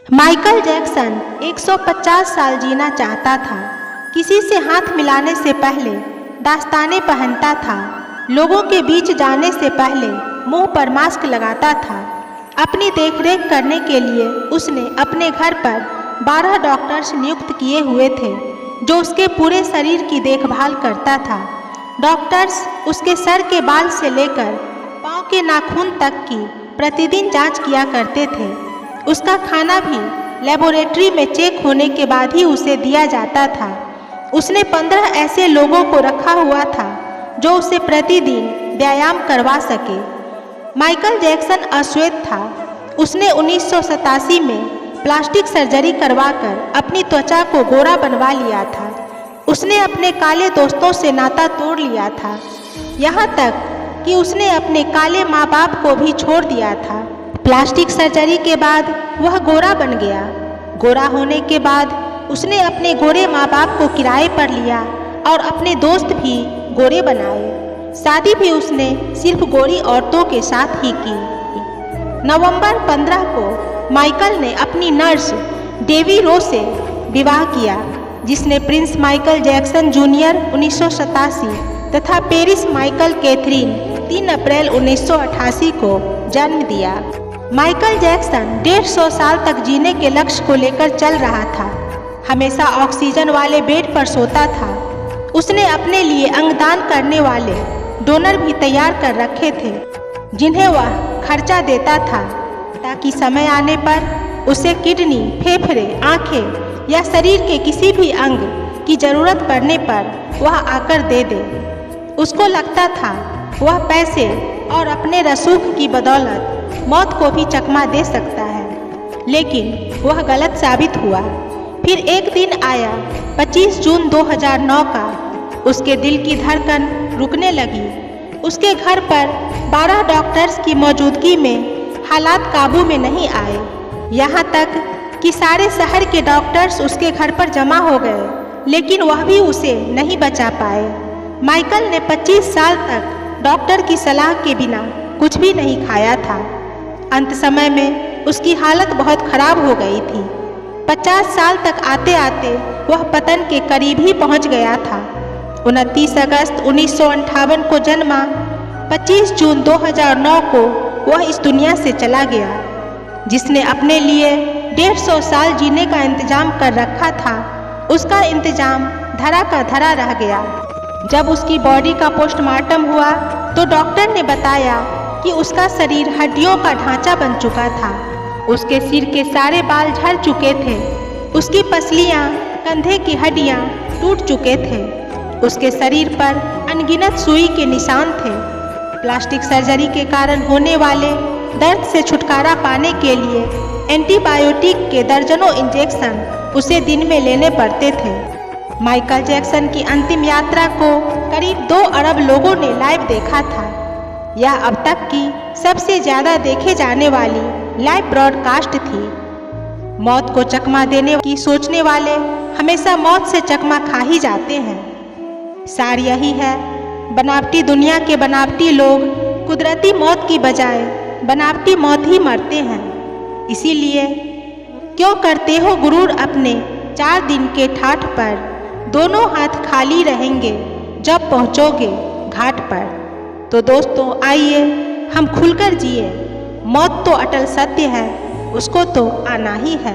Michael Jackson 150 साल जीना चाहता था। किसी से हाथ मिलाने से पहले दस्ताने पहनता था। लोगों के बीच जाने से पहले मुंह पर मास्क लगाता था। अपनी देखरेख करने के लिए उसने अपने घर पर 12 डॉक्टर्स नियुक्त किए हुए थे जो उसके पूरे शरीर की देखभाल करता था। डॉक्टर्स उसके सर के बाल से लेकर पाँव के नाखून तक की प्रतिदिन जांच किया करते थे। उसका खाना भी लेबोरेटरी में चेक होने के बाद ही उसे दिया जाता था। उसने 15 ऐसे लोगों को रखा हुआ था जो उसे प्रतिदिन व्यायाम करवा सके। माइकल जैक्सन अश्वेत था। उसने 1987 में प्लास्टिक सर्जरी करवाकर अपनी त्वचा को गोरा बनवा लिया था। उसने अपने काले दोस्तों से नाता तोड़ लिया था, यहाँ तक कि उसने अपने काले माँ बाप को भी छोड़ दिया था। प्लास्टिक सर्जरी के बाद वह गोरा बन गया। गोरा होने के बाद उसने अपने गोरे माँ बाप को किराए पर लिया और अपने दोस्त भी गोरे बनाए। शादी भी उसने सिर्फ गोरी औरतों के साथ ही की। नवंबर 15 को माइकल ने अपनी नर्स डेवी रो से विवाह किया, जिसने प्रिंस माइकल जैक्सन जूनियर 1987 तथा पेरिस माइकल कैथरीन 3 अप्रैल 1988 को जन्म दिया। माइकल जैक्सन 150 साल तक जीने के लक्ष्य को लेकर चल रहा था। हमेशा ऑक्सीजन वाले बेड पर सोता था। उसने अपने लिए अंगदान करने वाले डोनर भी तैयार कर रखे थे, जिन्हें वह खर्चा देता था ताकि समय आने पर उसे किडनी, फेफड़े, आंखें या शरीर के किसी भी अंग की जरूरत पड़ने पर वह आकर दे दे। उसको लगता था वह पैसे और अपने रसूख की बदौलत मौत को भी चकमा दे सकता है, लेकिन वह गलत साबित हुआ। फिर एक दिन आया 25 जून 2009 का। उसके दिल की धड़कन रुकने लगी। उसके घर पर 12 डॉक्टर्स की मौजूदगी में हालात काबू में नहीं आए। यहाँ तक कि सारे शहर के डॉक्टर्स उसके घर पर जमा हो गए, लेकिन वह भी उसे नहीं बचा पाए। माइकल ने 25 साल तक डॉक्टर की सलाह के बिना कुछ भी नहीं खाया था। अंत समय में उसकी हालत बहुत खराब हो गई थी। 50 साल तक आते आते वह पतन के करीब ही पहुंच गया था। 29 अगस्त 1958 को जन्मा, 25 जून 2009 को वह इस दुनिया से चला गया। जिसने अपने लिए 150 साल जीने का इंतजाम कर रखा था, उसका इंतजाम धरा का धरा रह गया। जब उसकी बॉडी का पोस्टमार्टम हुआ तो डॉक्टर ने बताया कि उसका शरीर हड्डियों का ढांचा बन चुका था। उसके सिर के सारे बाल झड़ चुके थे। उसकी पसलियां, कंधे की हड्डियां टूट चुके थे। उसके शरीर पर अनगिनत सुई के निशान थे। प्लास्टिक सर्जरी के कारण होने वाले दर्द से छुटकारा पाने के लिए एंटीबायोटिक के दर्जनों इंजेक्शन उसे दिन में लेने पड़ते थे। माइकल जैक्सन की अंतिम यात्रा को करीब 2 अरब लोगों ने लाइव देखा था। यह अब तक की सबसे ज़्यादा देखे जाने वाली लाइव ब्रॉडकास्ट थी। मौत को चकमा देने की सोचने वाले हमेशा मौत से चकमा खा ही जाते हैं। सार यही है, बनावटी दुनिया के बनावटी लोग कुदरती मौत की बजाय बनावटी मौत ही मरते हैं। इसीलिए क्यों करते हो गुरूर अपने 4 दिन के ठाठ पर, दोनों हाथ खाली रहेंगे जब पहुँचोगे घाट पर। तो दोस्तों आइए हम खुलकर जिए। मौत तो अटल सत्य है, उसको तो आना ही है।